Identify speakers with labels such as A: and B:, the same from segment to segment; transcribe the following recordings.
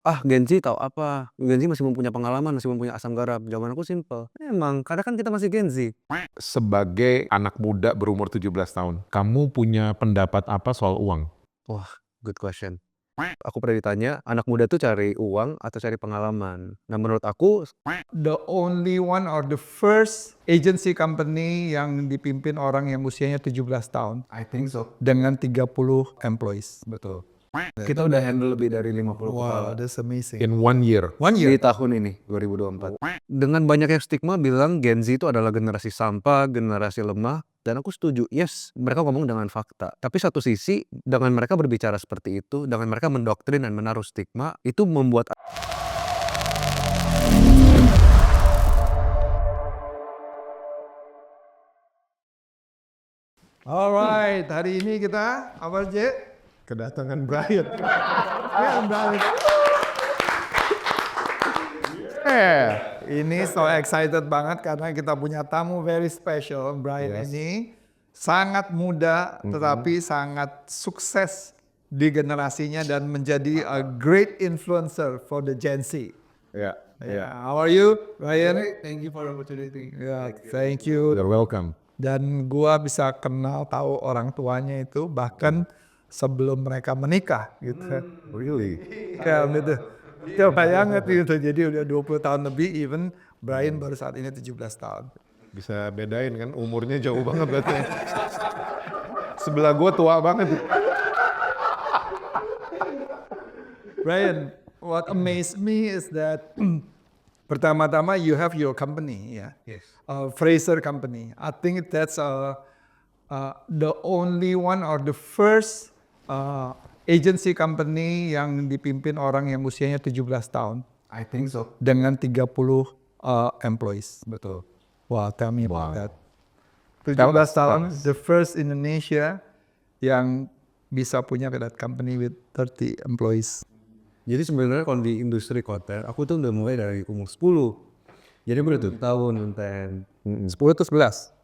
A: Ah, Gen Z tahu apa? Gen Z masih belum punya pengalaman, masih belum punya asam garam. Zaman aku simpel. Emang, karena kan kita masih Gen Z.
B: Sebagai anak muda berumur 17 tahun, kamu punya pendapat apa soal uang?
A: Wah, good question. Aku pernah ditanya, anak muda tuh cari uang atau cari pengalaman? Nah, menurut aku,
C: The only one or the first agency company yang dipimpin orang yang usianya 17 tahun
A: I think so.
C: dengan 30 employees.
A: Betul. Kita udah handle lebih dari 50 kepala.
C: Wow, that's amazing.
B: In 1 year.
C: One
A: Di
C: year.
A: tahun ini, 2024. Dengan banyaknya stigma bilang Gen Z itu adalah generasi sampah, generasi lemah. Dan aku setuju, yes, mereka ngomong dengan fakta. Tapi satu sisi, dengan mereka berbicara seperti itu, dengan mereka mendoktrin dan menaruh stigma, itu membuat
C: Alright, hari ini kita apa J?
B: Kedatangan Brian.
C: Brian. Ini so excited banget karena kita punya tamu very special. Brian ini sangat muda tetapi sangat sukses di generasinya dan menjadi a great influencer for the Gen Z.
B: Ya,
C: Yeah. How are you, Brian?
A: Thank you for the opportunity.
C: Yeah, thank you.
B: You're welcome.
C: Dan gua bisa kenal tahu orang tuanya itu bahkan sebelum mereka menikah gitu.
B: Really?
C: Ya gitu. Ya banget gitu. Jadi udah 20 tahun lebih, even Brian baru saat ini 17 tahun.
B: Bisa bedain kan, umurnya jauh banget berarti. Sebelah gua tua banget.
C: Brian, what amazed me is that pertama-tama you have your company, ya.
A: Yes.
C: Fraser Company. I think that's the only one or the first agency company yang dipimpin orang yang usianya 17 tahun
A: I think so.
C: dengan 30 employees.
A: Betul.
C: Wow, tell me about
B: Wow.
C: that. 17 tahun, the first Indonesia yang bisa punya that company with 30 employees.
A: Jadi sebenarnya kalau di industri konten, aku tuh udah mulai dari umur 10. Jadi aku udah 7 tahun konten.
C: 10 atau 11?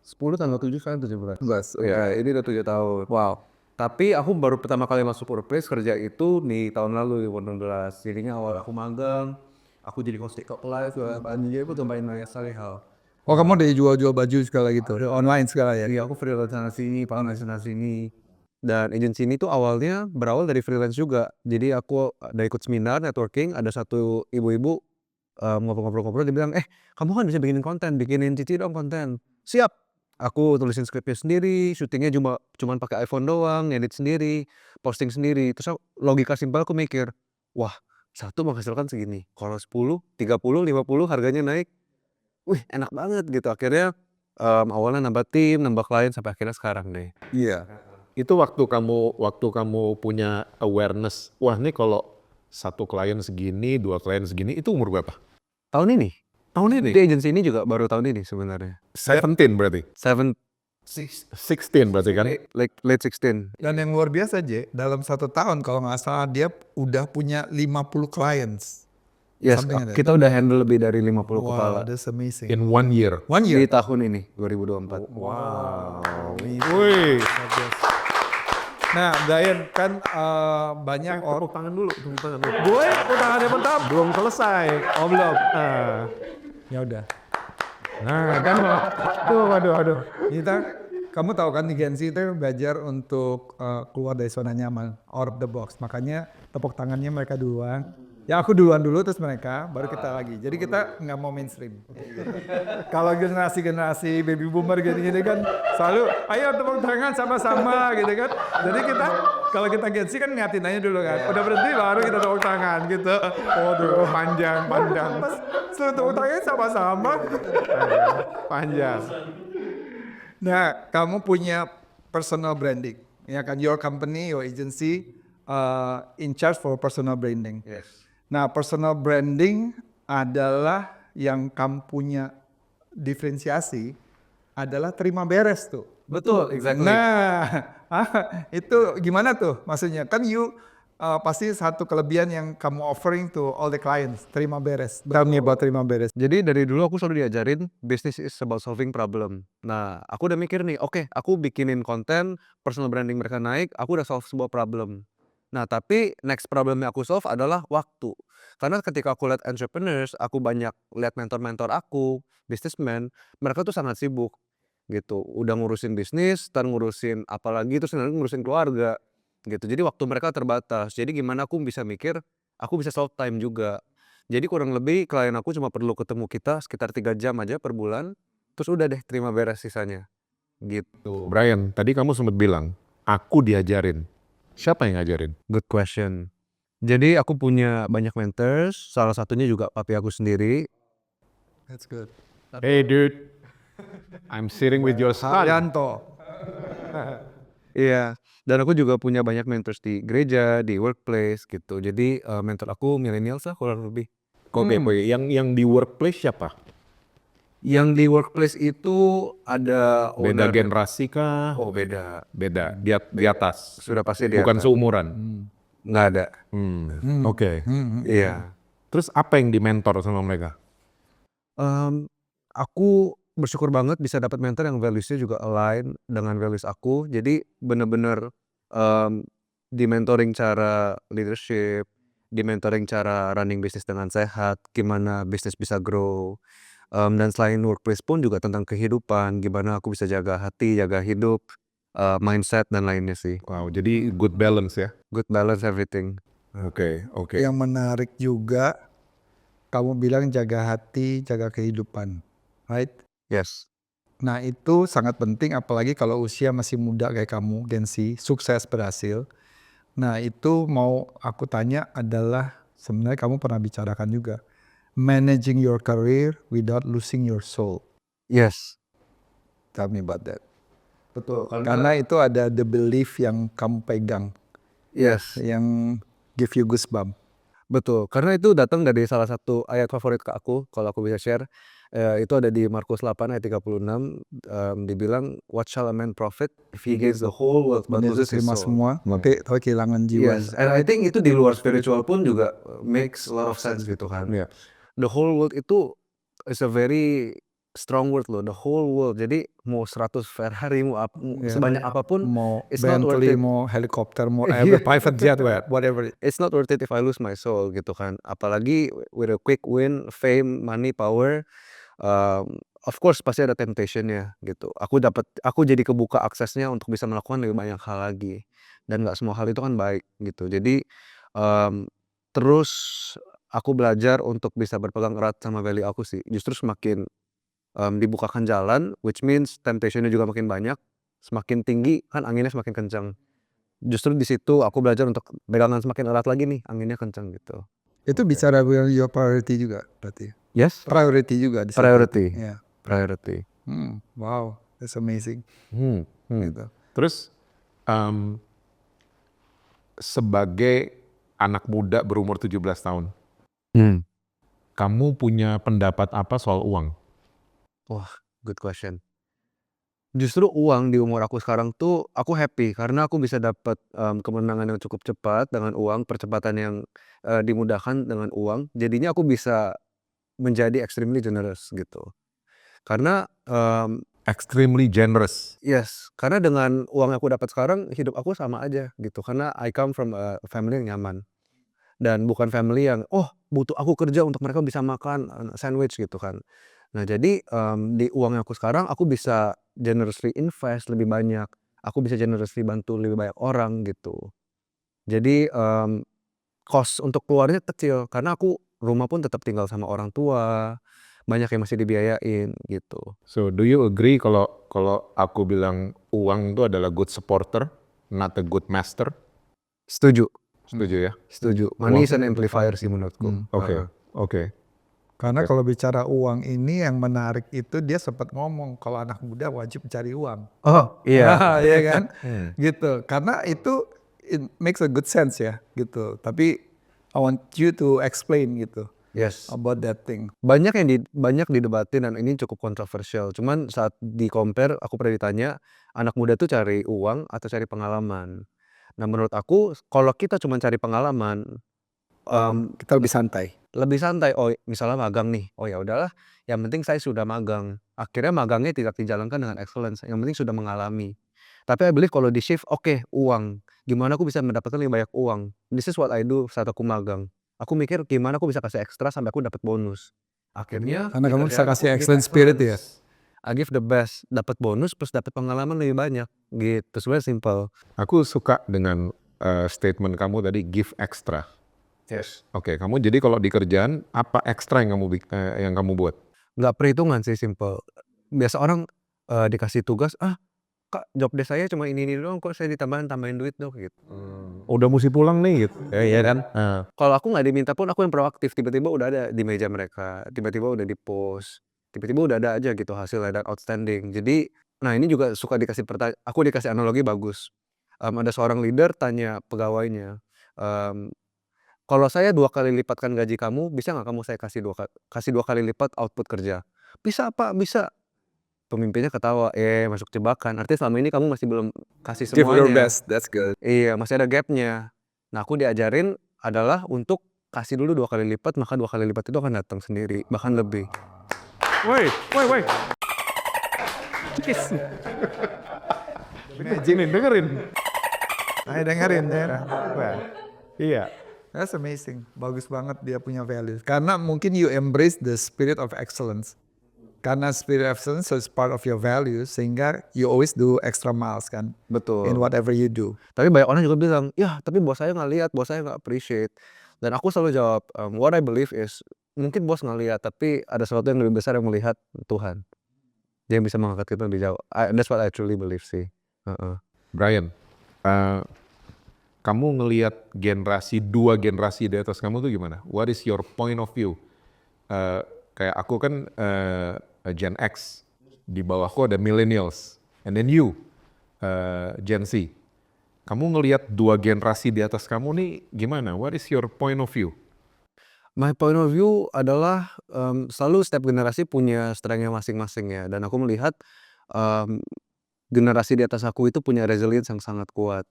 A: 10 tanggal 7 sekarang 17. Ya, ini udah 7 tahun. Wow. Tapi aku baru pertama kali masuk workplace kerja itu di tahun lalu, 2016. Jadinya awal aku magang, aku jadi host TikTok live, jadi aku tambahin banyak sekali hal.
C: Oh, kamu udah jual-jual baju segala gitu, online segala ya?
A: Iya, aku freelance sana sini, sana sini. Dan agency ini tuh awalnya berawal dari freelance juga. Jadi aku ada ikut seminar networking, ada satu ibu-ibu ngobrol-ngobrol, dia bilang, kamu kan bisa bikinin Cici dong konten. Siap. Aku tulisin skripnya sendiri, syutingnya cuman pakai iPhone doang, edit sendiri, posting sendiri. Terus logika simpel aku mikir, wah, satu menghasilkan segini. Kalau 10, 30, 50 harganya naik, wih enak banget gitu. Akhirnya awalnya nambah tim, nambah klien sampai akhirnya sekarang deh.
C: Iya.
B: Itu waktu kamu punya awareness, wah ini kalau satu klien segini, 2 klien segini, itu umur berapa?
A: Tahun ini. Di agency ini juga baru tahun ini sebenarnya.
B: 17 berarti? 16 berarti kan?
A: Late 16.
C: Dan yang luar biasa J, dalam 1 tahun kalau nggak salah dia udah punya 50 clients.
A: Yes,
C: Something like that.
A: kita udah handle lebih dari 50
C: Wow,
A: kepala.
C: that's amazing.
B: In 1 year?
C: One
A: Di
C: year?
A: tahun ini, 2024.
B: Wow. Wih.
C: Nah, Brian kan banyak orang.
B: Tepuk tangan dulu.
C: Gue tepuk tangannya bentar.
B: Belum selesai.
C: Oh belum. Ya udah.
B: Nah kan, aduh.
C: Kita, kamu tahu kan di Gen Z itu belajar untuk keluar dari zona nyaman, out of the box. Makanya tepuk tangannya mereka duluan. Ya aku duluan dulu terus mereka, baru kita lagi. Jadi kita nggak mau mainstream. Kalau generasi baby boomer gini-gini kan selalu, ayo tepuk tangan sama-sama gitu kan. Jadi kita, kalau kita Gen Z kan ngeliatin aja dulu kan. Udah berhenti baru kita tepuk tangan gitu.
B: Waduh, panjang.
C: Terus tepuk tangan sama-sama.
B: Panjang.
C: Nah, kamu punya personal branding. Ya kan, your company, your agency in charge for personal branding.
A: Yes.
C: Nah, personal branding adalah yang kamu punya diferensiasi adalah terima beres tuh.
A: Betul, exactly.
C: Nah, itu gimana tuh maksudnya? Kan you pasti satu kelebihan yang kamu offering to all the clients, terima beres. Tell me about terima beres.
A: Jadi dari dulu aku selalu diajarin business is about solving problem. Nah, aku udah mikir nih, oke, aku bikinin konten, personal branding mereka naik, aku udah solve sebuah problem. Nah, tapi next problem yang aku solve adalah waktu. Karena ketika aku lihat entrepreneurs, aku banyak lihat mentor-mentor aku, businessman, mereka tuh sangat sibuk gitu. Udah ngurusin bisnis, dan ngurusin apalagi terus nanti ngurusin keluarga gitu. Jadi waktu mereka terbatas. Jadi gimana aku bisa mikir, aku bisa solve time juga. Jadi kurang lebih klien aku cuma perlu ketemu kita sekitar 3 jam aja per bulan, terus udah deh terima beres sisanya gitu.
B: Brian, tadi kamu sempat bilang, aku diajarin. Siapa yang ngajarin?
A: Good question. Jadi aku punya banyak mentors, salah satunya juga papi aku sendiri.
C: That's good.
B: Hey dude, I'm sitting with your son.
C: Haryanto.
A: Iya, dan aku juga punya banyak mentors di gereja, di workplace gitu. Jadi mentor aku millennials lah kurang lebih.
B: Kok yang di workplace siapa?
A: Yang di workplace itu ada
B: Beda
A: owner.
B: generasi kah?
A: Oh beda,
B: Beda, di atas.
A: sudah pasti di
B: Bukan
A: atas.
B: seumuran.
A: Nggak ada.
B: Oke.
A: Iya.
B: Terus apa yang dimentor sama mereka?
A: Aku bersyukur banget bisa dapat mentor yang values-nya juga align dengan values aku. Jadi bener-bener di mentoring cara leadership, di mentoring cara running bisnis dengan sehat, gimana bisnis bisa grow. Dan selain workplace pun juga tentang kehidupan, gimana aku bisa jaga hati, jaga hidup, mindset dan lainnya sih.
B: Wow, jadi good balance ya.
A: Good balance everything.
B: Oke.
C: Yang menarik juga, kamu bilang jaga hati, jaga kehidupan, right?
A: Yes.
C: Nah itu sangat penting apalagi kalau usia masih muda kayak kamu, Gen Z, sukses berhasil. Nah itu mau aku tanya adalah sebenarnya kamu pernah bicarakan juga. Managing your career without losing your soul.
A: Yes.
C: Tell me about that.
A: Betul.
C: Karena itu ada the belief yang kamu pegang,
A: Yes.
C: yang give you goosebump.
A: Betul, karena itu datang dari salah satu ayat favorit ke aku, kalau aku bisa share, itu ada di Markus 8 ayat 36, dibilang, "What shall a man profit if he gains the whole world but loses his
C: Terima
A: soul?"
C: semua, tapi kehilangan jiwa.
A: Yes, and I think itu di luar spiritual pun juga makes a lot of sense gitu kan.
B: Iya.
A: The whole world itu is a very strong word loh, the whole world. Jadi mau 100 Ferrari, mau sebanyak apapun,
C: Mau
A: it's not worth
C: Bentley,
A: it.
C: mau helikopter, mau
A: Iya.
C: private jet, whatever.
A: It's not worth it if I lose my soul gitu kan. Apalagi with a quick win, fame, money, power, of course pasti ada temptation-nya gitu. Aku jadi kebuka aksesnya untuk bisa melakukan lebih banyak hal lagi. Dan nggak semua hal itu kan baik gitu. Jadi terus aku belajar untuk bisa berpegang erat sama value aku sih. Justru semakin dibukakan jalan, which means temptation-nya juga makin banyak, semakin tinggi kan anginnya semakin kencang. Justru di situ aku belajar untuk pegangan semakin erat lagi nih, anginnya kencang gitu.
C: Itu bicara your priority juga berarti.
A: Yes,
C: Priority juga di situ.
A: priority,
C: Iya.
A: priority.
C: Wow, that's amazing. Gitu.
B: Terus sebagai anak muda berumur 17 tahun, kamu punya pendapat apa soal uang?
A: Wah, good question. Justru uang di umur aku sekarang tuh aku happy karena aku bisa dapat kemenangan yang cukup cepat dengan uang, percepatan yang dimudahkan dengan uang. Jadinya aku bisa menjadi extremely generous gitu. Karena
B: Extremely generous.
A: yes, karena dengan uang yang aku dapat sekarang hidup aku sama aja gitu. Karena I come from a family yang nyaman. Dan bukan family yang butuh aku kerja untuk mereka bisa makan sandwich gitu kan. Nah jadi di uang yang aku sekarang aku bisa generously invest lebih banyak. Aku bisa generously bantu lebih banyak orang gitu. Jadi cost untuk keluarnya kecil karena aku rumah pun tetap tinggal sama orang tua. Banyak yang masih dibiayain gitu.
B: So do you agree kalau aku bilang uang itu adalah good supporter, not a good master?
A: Setuju,
B: Setuju ya?
A: setuju. Money is an amplifier sih menurutku.
B: Oke.
C: Karena kalau bicara uang ini yang menarik itu dia sempat ngomong kalau anak muda wajib cari uang.
A: Oh iya.
C: Iya kan? Gitu. Karena itu it makes a good sense ya gitu. Tapi I want you to explain gitu
A: Yes.
C: about that thing.
A: Banyak didebatin dan ini cukup kontroversial. Cuman saat di-compare aku pernah ditanya, anak muda tuh cari uang atau cari pengalaman. Nah menurut aku kalau kita cuma cari pengalaman,
C: Kita lebih santai.
A: lebih santai. Oh misalnya magang nih, oh ya udahlah, yang penting saya sudah magang. Akhirnya magangnya tidak dijalankan dengan excellence, yang penting sudah mengalami. Tapi I believe kalau di-shift, oke, uang. Gimana aku bisa mendapatkan lebih banyak uang? This is what I do saat aku magang. Aku mikir gimana aku bisa kasih ekstra sampai aku dapat bonus. Akhirnya
C: Karena
A: di
C: kamu bisa
A: kerjaan
C: kasih
A: aku give
C: excellent spirit ya.
A: excellence. I give the best, dapat bonus plus dapat pengalaman lebih banyak gitu. Sebenarnya simple.
B: Aku suka dengan statement kamu tadi give extra.
A: Yes.
B: Oke, kamu jadi kalau di kerjaan apa ekstra yang kamu buat?
A: Nggak perhitungan sih, simple. Biasa orang dikasih tugas, Kak, job desk saya cuma ini doang kok, saya tambahin duit dong gitu.
B: Udah mesti pulang nih gitu.
A: Iya kan?
B: Nah,
A: Kalau aku nggak diminta pun aku yang proaktif, tiba-tiba udah ada di meja mereka, tiba-tiba udah di-post, tiba-tiba udah ada aja gitu hasilnya dan outstanding. Jadi, nah ini juga suka aku dikasih analogi bagus. Ada seorang leader tanya pegawainya, mmm, "Kalau saya 2 kali lipatkan gaji kamu, bisa nggak kamu saya kasih 2 kali lipat output kerja?" "Bisa Pak, bisa." Pemimpinnya ketawa, masuk jebakan, artinya selama ini kamu masih belum kasih
C: Give your
A: semuanya.
C: best, that's good.
A: Iya, masih ada gap-nya. Nah, aku diajarin adalah untuk kasih dulu 2 kali lipat, maka 2 kali lipat itu akan datang sendiri, bahkan lebih.
B: woi. Nih dengerin.
C: Ayo dengerin ya. Wah,
B: Iya.
C: that's amazing. Bagus banget dia punya values. Karena mungkin you embrace the spirit of excellence. Karena spirit of excellence is part of your values, sehingga you always do extra miles kan
A: Betul.
C: in whatever you do.
A: Tapi banyak orang juga bilang, "Ya, tapi bos saya nggak lihat, bos saya nggak appreciate." Dan aku selalu jawab, what I believe is, mungkin bos nggak lihat, tapi ada sesuatu yang lebih besar yang melihat, Tuhan. Dia yang bisa mengangkat kita lebih jauh. That's what I truly believe sih. Heeh.
B: Brian, kamu ngelihat dua generasi di atas kamu tuh gimana? What is your point of view? Kayak aku kan Gen X, di bawahku ada millennials, and then you, Gen Z. Kamu ngelihat dua generasi di atas kamu nih gimana? What is your point of view?
A: My point of view adalah, selalu setiap generasi punya strength-nya masing-masing ya, dan aku melihat, generasi di atas aku itu punya resilience yang sangat kuat.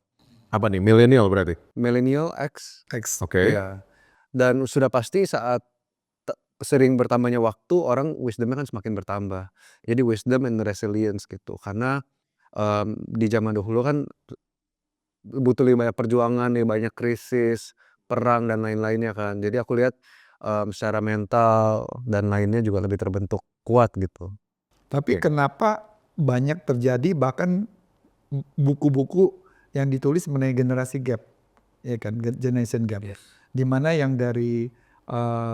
B: Apa nih, millennial berarti?
A: Millennial, X,
B: Oke.
A: iya. Dan sudah pasti saat sering bertambahnya waktu, orang wisdom-nya kan semakin bertambah. Jadi wisdom and resilience gitu, karena, di zaman dahulu kan butuh lebih banyak perjuangan, lebih banyak krisis, perang dan lain-lainnya kan. Jadi aku lihat, secara mental dan lainnya juga lebih terbentuk kuat gitu.
C: Tapi
B: Oke.
C: kenapa banyak terjadi bahkan buku-buku yang ditulis mengenai generasi gap, ya kan, generation gap. Di mana yang dari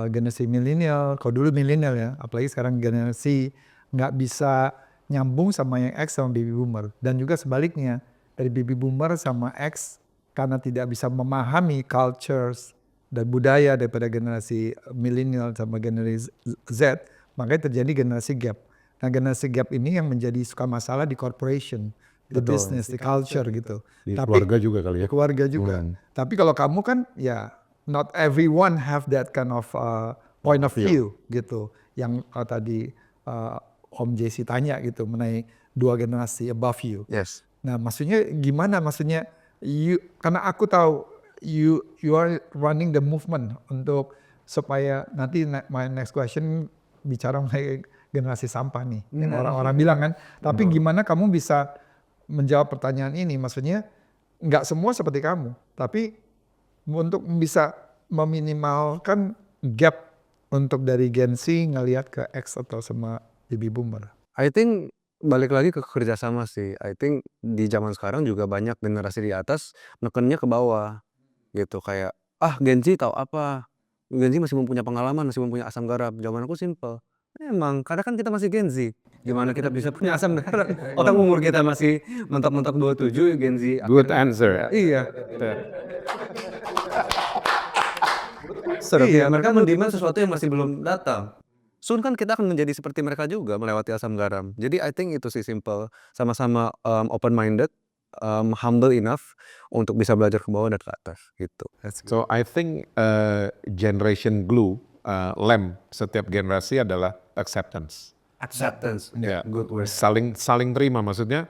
C: generasi milenial, kalau dulu milenial ya, apalagi sekarang generasi nggak bisa nyambung sama yang X sama baby boomer, dan juga sebaliknya dari baby boomer sama X karena tidak bisa memahami cultures dan budaya daripada generasi milenial sama generasi Z, makanya terjadi generasi gap. Nah, generasi gap ini yang menjadi suka masalah di corporation, the
A: Betul.
C: business, the culture gitu.
B: Di
C: Tapi
B: keluarga juga kali ya?
C: keluarga juga. Tapi kalau kamu kan ya not everyone have that kind of point of view gitu. Yang tadi Om JC tanya gitu mengenai dua generasi above you.
A: Yes.
C: Nah, maksudnya gimana? Maksudnya karena aku tahu you are running the movement untuk supaya nanti my next question bicara mengenai generasi sampah nih. Yang orang-orang bilang kan. Tapi gimana kamu bisa menjawab pertanyaan ini? Maksudnya nggak semua seperti kamu, tapi untuk bisa meminimalkan gap untuk dari Gen Z ngelihat ke X atau sama baby boomer.
A: I think balik lagi ke kerjasama sih. I think di zaman sekarang juga banyak generasi di atas nekennya ke bawah gitu, kayak Gen Z tahu apa, Gen Z masih belum punya pengalaman, masih belum punya asam garam. Zaman aku simple, emang karena kan kita masih Gen Z, gimana kita bisa punya asam garam orang umur kita masih mentok-mentok 27, Gen Z
B: Good
A: akhirnya
B: answer.
A: iya. Iya, mereka mendemand sesuatu yang masih belum datang. Soon kan kita akan menjadi seperti mereka juga, melewati asam garam. Jadi I think itu sih simple, sama-sama open minded, humble enough untuk bisa belajar ke bawah dan ke atas gitu.
B: So I think generation glue, lem setiap generasi adalah acceptance.
A: Acceptance,
B: Ya,
A: good word.
B: saling terima, maksudnya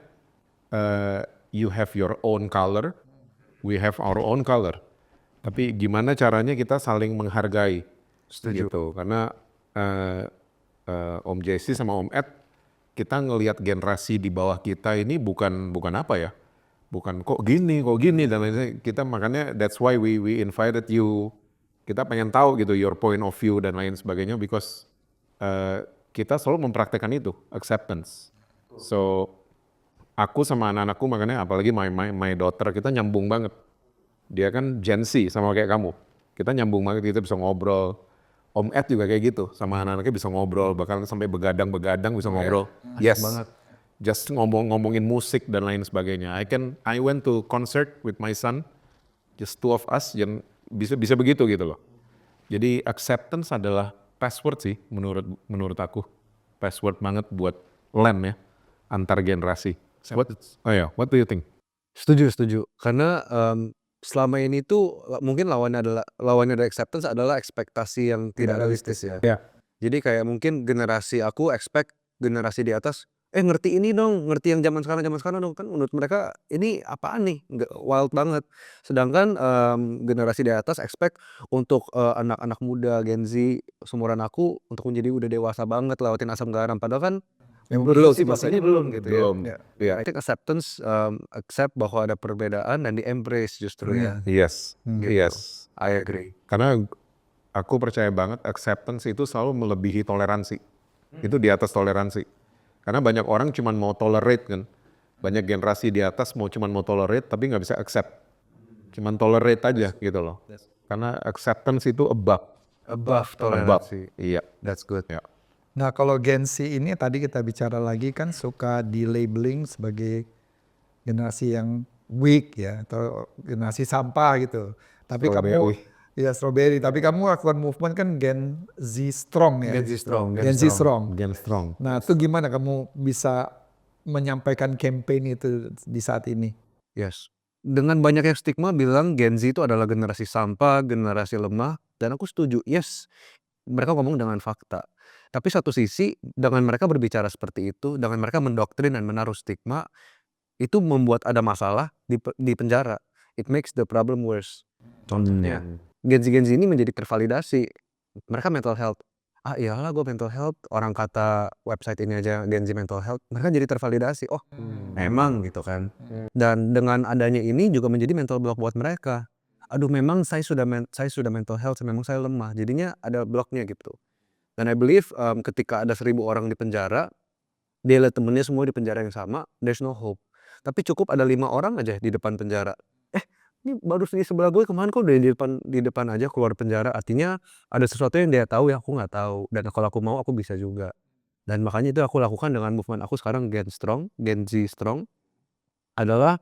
B: you have your own color, we have our own color. Tapi gimana caranya kita saling menghargai,
A: Setuju.
B: gitu. Karena Om Jesse sama Om Ed, kita ngelihat generasi di bawah kita ini bukan apa ya, bukan kok gini dan lain-lain. Kita makanya that's why we invited you. Kita pengen tahu gitu your point of view dan lain sebagainya because kita selalu mempraktekkan itu acceptance. So aku sama anak-anakku makanya apalagi my daughter kita nyambung banget. Dia kan Gen Z sama kayak kamu. Kita nyambung banget, kita bisa ngobrol. Om Ed juga kayak gitu, sama anak-anaknya bisa ngobrol, bahkan sampai begadang bisa ngobrol. Yes,
A: banget.
B: just ngomongin musik dan lain sebagainya. I went to concert with my son, just two of us, yang bisa begitu gitu loh. Jadi acceptance adalah password sih menurut aku, password banget buat LAN ya, antar generasi. What do you think?
A: Setuju. Karena selama ini tuh mungkin lawannya dari acceptance adalah ekspektasi yang tidak realistis ya.
C: Ya.
A: Jadi kayak mungkin generasi aku expect generasi di atas, ngerti ini dong, ngerti yang zaman sekarang dong. Kan menurut mereka ini apaan nih, nggak wild banget. Sedangkan generasi di atas expect untuk anak-anak muda Gen Z seumuran aku untuk menjadi udah dewasa banget lewatin asam garam. Padahal kan belum sih bahasanya belum gitu ya.
B: Belum.
A: Ya. I think acceptance accept bahwa ada perbedaan dan di embrace justru ya.
B: Yes,
A: Gitu.
B: yes.
A: I agree.
B: Karena aku percaya banget acceptance itu selalu melebihi toleransi. Itu di atas toleransi. Karena banyak orang cuma mau tolerate kan. Banyak generasi di atas cuma mau tolerate tapi nggak bisa accept. Cuman tolerate aja gitu loh. Karena acceptance itu
A: Above toleransi.
B: Iya.
A: That's good.
B: Ya.
C: Nah kalau Gen Z ini tadi kita bicara lagi kan suka di labeling sebagai generasi yang weak ya atau generasi sampah gitu. Tapi kamu strawberry. Tapi kamu lakukan movement kan Gen Z strong ya.
A: Gen Z strong.
C: Gen Z strong.
B: Gen strong.
C: Nah itu gimana kamu bisa menyampaikan campaign itu di saat ini?
A: Yes. Dengan banyak yang stigma bilang Gen Z itu adalah generasi sampah, generasi lemah, dan aku setuju. Yes, mereka ngomong dengan fakta. Tapi satu sisi dengan mereka berbicara seperti itu, dengan mereka mendoktrin dan menaruh stigma, itu membuat ada masalah di penjara. It makes the problem worse. Contohnya, Gen Z ini menjadi tervalidasi. Mereka mental health. Iyalah gue mental health. Orang kata website ini aja Gen Z mental health. Mereka jadi tervalidasi. Oh, emang gitu kan. Dan dengan adanya ini juga menjadi mental block buat mereka. Aduh, memang saya sudah mental health. Memang saya lemah. Jadinya ada blocknya gitu. Dan I believe ketika ada 1.000 orang di penjara, dia lihat temennya semua di penjara yang sama, there's no hope. Tapi cukup ada 5 orang aja di depan penjara. Ini baru di sebelah gue kemarin kok udah di depan aja keluar penjara. Artinya ada sesuatu yang dia tahu yang aku nggak tahu. Dan kalau aku mau aku bisa juga. Dan makanya itu aku lakukan dengan movement aku sekarang Gen Z Strong adalah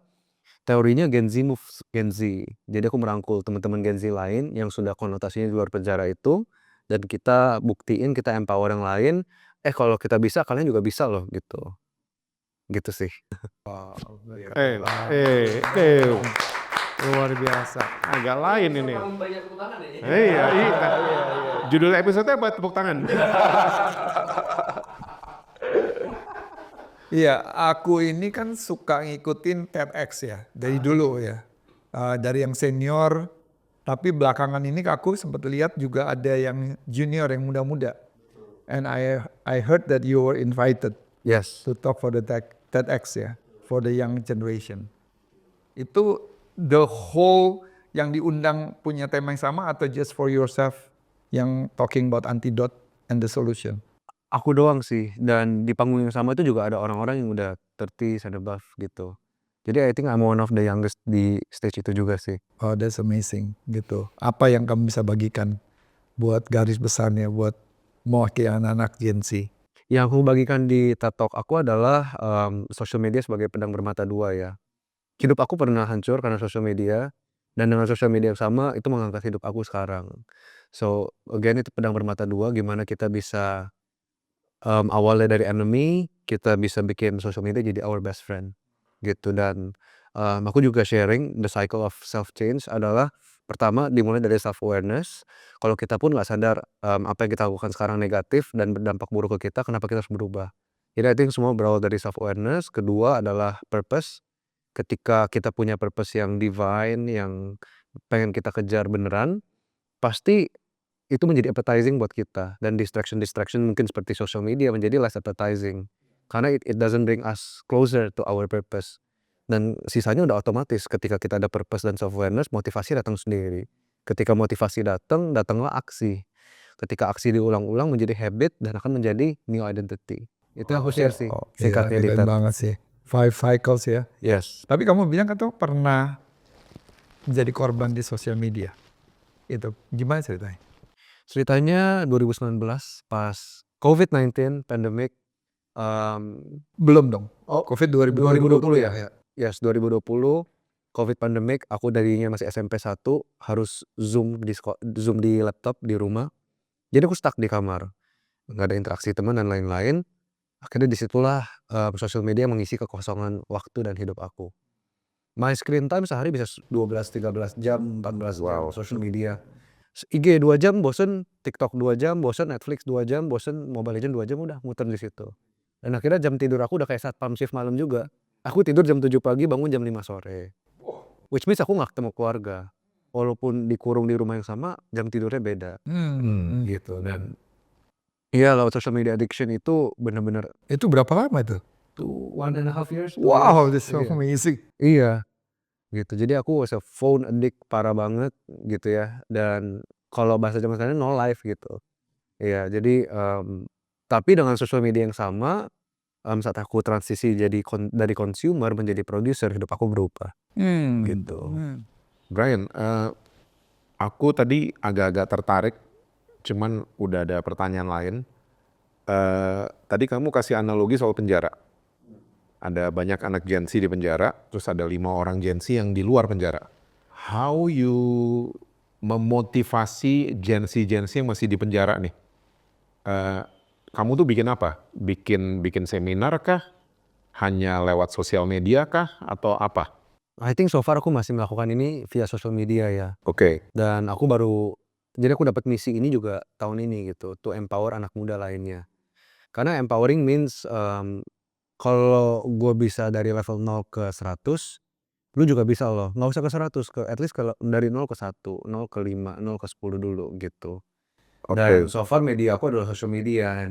A: teorinya Gen Z moves Gen Z. Jadi aku merangkul teman-teman Gen Z lain yang sudah konotasinya di luar penjara itu. Dan kita buktiin, kita empower yang lain. Kalau kita bisa, kalian juga bisa loh gitu. Gitu sih.
C: Luar biasa.
B: Agak lain ini.
A: Banyak tepuk tangan ya.
B: Iya. Judul episode apa tepuk tangan?
C: Iya, aku ini kan suka ngikutin TEDx ya, dari dulu ya. Dari yang senior, tapi belakangan ini aku sempat lihat juga ada yang junior, yang muda-muda. And I heard that you were invited
A: Yes.
C: to talk for the TEDx ya, for the young generation. Itu the whole yang diundang punya tema yang sama atau just for yourself yang talking about antidote and the solution?
A: Aku doang sih, dan di panggung yang sama itu juga ada orang-orang yang udah 30 and above gitu. Jadi I think I'm one of the youngest di stage itu juga sih.
C: Oh, that's amazing gitu. Apa yang kamu bisa bagikan buat garis besarnya buat mewakili anak-anak Gen Z?
A: Yang aku bagikan di TED Talk aku adalah social media sebagai pedang bermata dua ya. Hidup aku pernah hancur karena social media, dan dengan social media yang sama itu mengangkat hidup aku sekarang. So again itu pedang bermata dua, gimana kita bisa awalnya dari enemy, kita bisa bikin social media jadi our best friend gitu. Dan aku juga sharing the cycle of self change adalah pertama dimulai dari self awareness. Kalau kita pun nggak sadar apa yang kita lakukan sekarang negatif dan berdampak buruk ke kita, kenapa kita harus berubah. Jadi I think semua berawal dari self awareness. Kedua adalah purpose. Ketika kita punya purpose yang divine, yang pengen kita kejar beneran, pasti itu menjadi appetizing buat kita. Dan distraction mungkin seperti social media menjadi less appetizing. Karena it doesn't bring us closer to our purpose. Dan sisanya udah otomatis ketika kita ada purpose dan self-awareness, motivasi datang sendiri. Ketika motivasi datang, datanglah aksi. Ketika aksi diulang-ulang menjadi habit dan akan menjadi new identity. Itu yang aku share sih, singkatnya
C: Keren
A: Dita.
C: banget sih. 5 cycles ya.
A: Yes.
C: Tapi kamu bilang kan tuh pernah jadi korban di sosial media. Itu gimana ceritanya?
A: Ceritanya 2019 pas COVID-19 pandemic.
C: Belum dong.
A: Oh,
C: Covid
A: 2020
C: ya.
A: ya? Yes, 2020 COVID pandemic, aku darinya masih SMP 1 harus Zoom di laptop di rumah. Jadi aku stuck di kamar, nggak ada interaksi teman dan lain-lain. Akhirnya disitulah sosial media mengisi kekosongan waktu dan hidup aku. My screen time sehari bisa 12-13 jam, 14 jam social media. IG 2 jam bosen, TikTok 2 jam bosen, Netflix 2 jam bosen, Mobile Legends 2 jam udah muter di situ. Dan akhirnya jam tidur aku udah kayak satpam shift malam juga. Aku tidur jam 7 pagi, bangun jam 5 sore. Which means aku nggak ketemu keluarga. Walaupun dikurung di rumah yang sama, jam tidurnya beda. Gitu. Dan iya, lewat social media addiction itu bener-bener
C: Itu berapa lama itu?
A: 1.5 years. 2
C: Wow,
A: years.
C: that's so
A: Iya.
C: amazing.
A: Iya, gitu. Jadi aku was a phone addict parah banget gitu ya. Dan kalau bahasa zaman sekarang no life gitu. Iya, jadi tapi dengan social media yang sama, saat aku transisi dari consumer menjadi producer, hidup aku berubah gitu.
B: Brian, aku tadi agak-agak tertarik, cuman udah ada pertanyaan lain. Tadi kamu kasih analogi soal penjara. Ada banyak anak Gen Z di penjara, terus ada 5 orang Gen Z yang di luar penjara. How you memotivasi Gen Z yang masih di penjara nih? Kamu tuh bikin apa? Bikin seminar kah? Hanya lewat sosial media kah? Atau apa?
A: I think so far aku masih melakukan ini via social media ya.
B: Oke.
A: Dan aku jadi aku dapat misi ini juga tahun ini gitu, to empower anak muda lainnya. Karena empowering means kalau gue bisa dari level 0 ke 100, lu juga bisa loh. Nggak usah ke 100, at least kalau dari 0 ke 1, 0 ke 5, 0 ke 10 dulu gitu. Dan so far media aku adalah social media.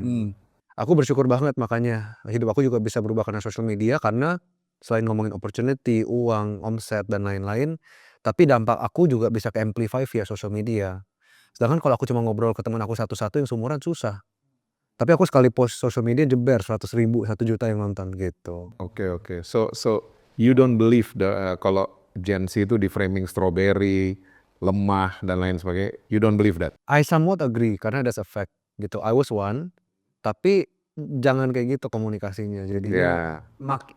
A: Aku bersyukur banget makanya hidup aku juga bisa berubah karena social media, karena selain ngomongin opportunity, uang, omset dan lain-lain, tapi dampak aku juga bisa ke amplify via social media. Sedangkan kalau aku cuma ngobrol ke teman aku satu-satu yang seumuran susah. Tapi aku sekali post social media jeber 100.000, 1 juta yang nonton gitu.
B: Oke. So you don't believe kalau Gen Z itu di framing strawberry, lemah dan lain sebagainya. You don't believe that?
A: I somewhat agree karena that's a fact gitu. I was one, tapi jangan kayak gitu komunikasinya. Jadinya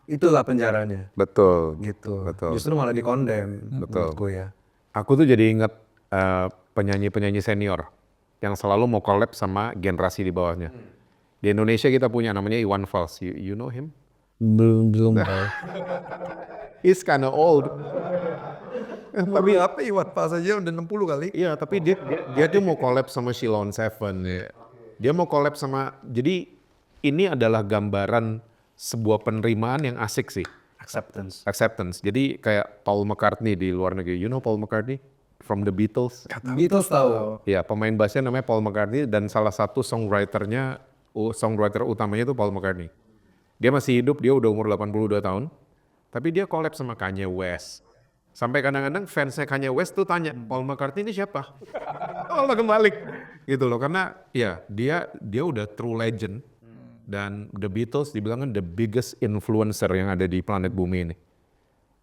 A: itulah penjaranya
B: Betul.
A: gitu.
B: Betul.
A: Justru malah dikondem menurutku ya.
B: Aku tuh jadi inget penyanyi-penyanyi senior yang selalu mau collab sama generasi di bawahnya. Di Indonesia kita punya namanya Iwan Fals. You know him?
A: Belum tahu.
B: He's kinda old.
C: Tapi apa Iwan Fals aja udah 60 kali.
B: Iya, tapi dia tuh mau collab sama Sheila on 7 ya. Dia mau collab sama, jadi ini adalah gambaran sebuah penerimaan yang asik sih. Acceptance. Jadi kayak Paul McCartney di luar negeri. You know Paul McCartney? From the Beatles.
A: Beatles tahu.
B: Ya, pemain bassnya namanya Paul McCartney dan salah satu songwriter utamanya itu Paul McCartney. Dia masih hidup, dia udah umur 82 tahun. Tapi dia collab sama Kanye West. Sampai kadang-kadang fansnya Kanye West tuh tanya, Paul McCartney ini siapa? Oh, kebalik. Gitu loh, karena ya dia udah true legend. Dan The Beatles dibilang kan the biggest influencer yang ada di planet bumi ini.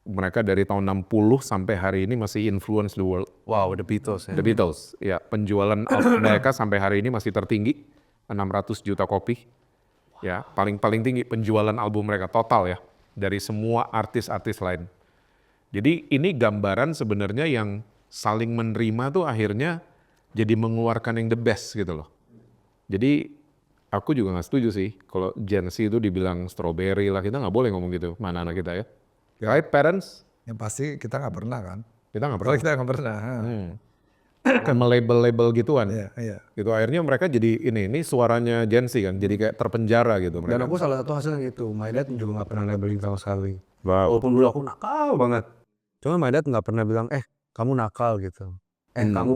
B: Mereka dari tahun 60 sampai hari ini masih influence the world.
A: Wow, The Beatles ya.
B: The Beatles, ya penjualan album mereka sampai hari ini masih tertinggi, 600 juta kopi. Ya, paling tinggi penjualan album mereka total ya, dari semua artis-artis lain. Jadi ini gambaran sebenarnya yang saling menerima tuh akhirnya jadi mengeluarkan yang the best gitu loh. Jadi aku juga nggak setuju sih kalau Gen Z itu dibilang strawberry lah, kita nggak boleh ngomong gitu, mana anak kita ya. Right parents?
C: Yang pasti kita nggak pernah kan.
B: Kita nggak
C: Kalau
B: pernah.
C: kita nggak pernah.
B: Kan melabel-label gituan.
C: Iya.
B: Gitu akhirnya mereka jadi ini suaranya Gen Z kan, jadi kayak terpenjara gitu mereka.
A: Dan aku salah satu hasilnya gitu. My dad juga nggak pernah labeling sama sekali.
B: Wow.
A: Walaupun dulu aku nakal banget. Cuma my dad nggak pernah bilang, kamu nakal gitu. Kamu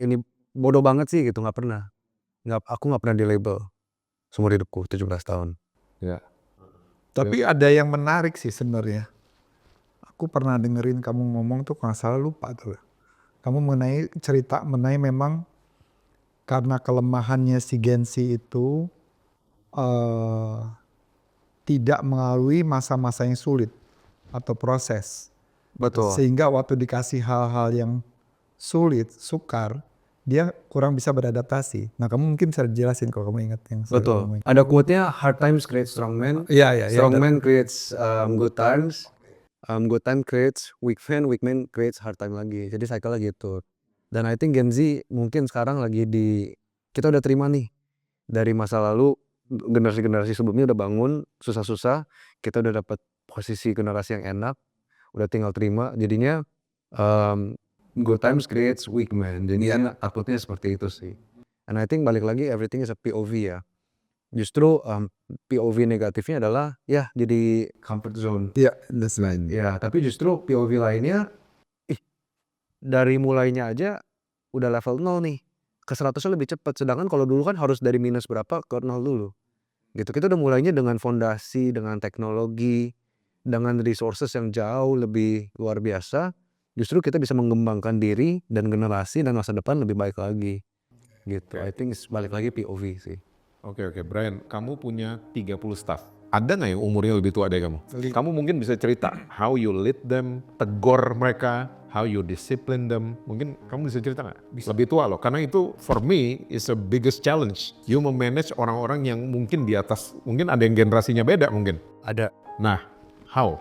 A: ini bodoh banget sih gitu, nggak pernah. Aku nggak pernah di label seumur hidupku 17 tahun.
B: Ya.
C: Tapi ada yang menarik sih sebenarnya. aku pernah dengerin kamu ngomong tuh kalau nggak salah lupa tuh. Kamu cerita mengenai memang karena kelemahannya si Gen Z itu eh, tidak melalui masa-masa yang sulit atau proses.
A: Betul.
C: Sehingga waktu dikasih hal-hal yang sulit, sukar, dia kurang bisa beradaptasi. Nah kamu mungkin bisa jelasin kalau kamu ingat yang sering
A: Betul.
C: kamu ingat.
A: Ada quote-nya hard times create strong men.
C: Iya.
A: Strong man creates good times. Good time creates weak man creates hard time lagi. Jadi cycle gitu. Dan I think Gen Z mungkin sekarang lagi kita udah terima nih dari masa lalu, generasi-generasi sebelumnya udah bangun susah-susah, kita udah dapat posisi generasi yang enak, udah tinggal terima. Jadinya good times creates weak man. Jadinya takutnya seperti itu sih. And I think balik lagi everything is a POV ya. Justru POV negatifnya adalah ya jadi comfort zone.
C: Iya, that's right.
A: Ya, tapi justru POV lainnya, dari mulainya aja udah level 0 nih, ke 100-nya lebih cepat. Sedangkan kalau dulu kan harus dari minus berapa ke 0 dulu. Gitu, kita udah mulainya dengan fondasi, dengan teknologi, dengan resources yang jauh lebih luar biasa. Justru kita bisa mengembangkan diri dan generasi dan masa depan lebih baik lagi. Gitu, I think balik lagi POV sih.
B: Oke, Brian, kamu punya 30 staff. Ada nggak yang umurnya lebih tua dari kamu? Kamu mungkin bisa cerita how you lead them, tegur mereka, how you discipline them. Mungkin kamu bisa cerita nggak? Lebih tua loh, karena itu for me is the biggest challenge. You memanage orang-orang yang mungkin di atas, mungkin ada yang generasinya beda mungkin.
A: Ada.
B: Nah, how?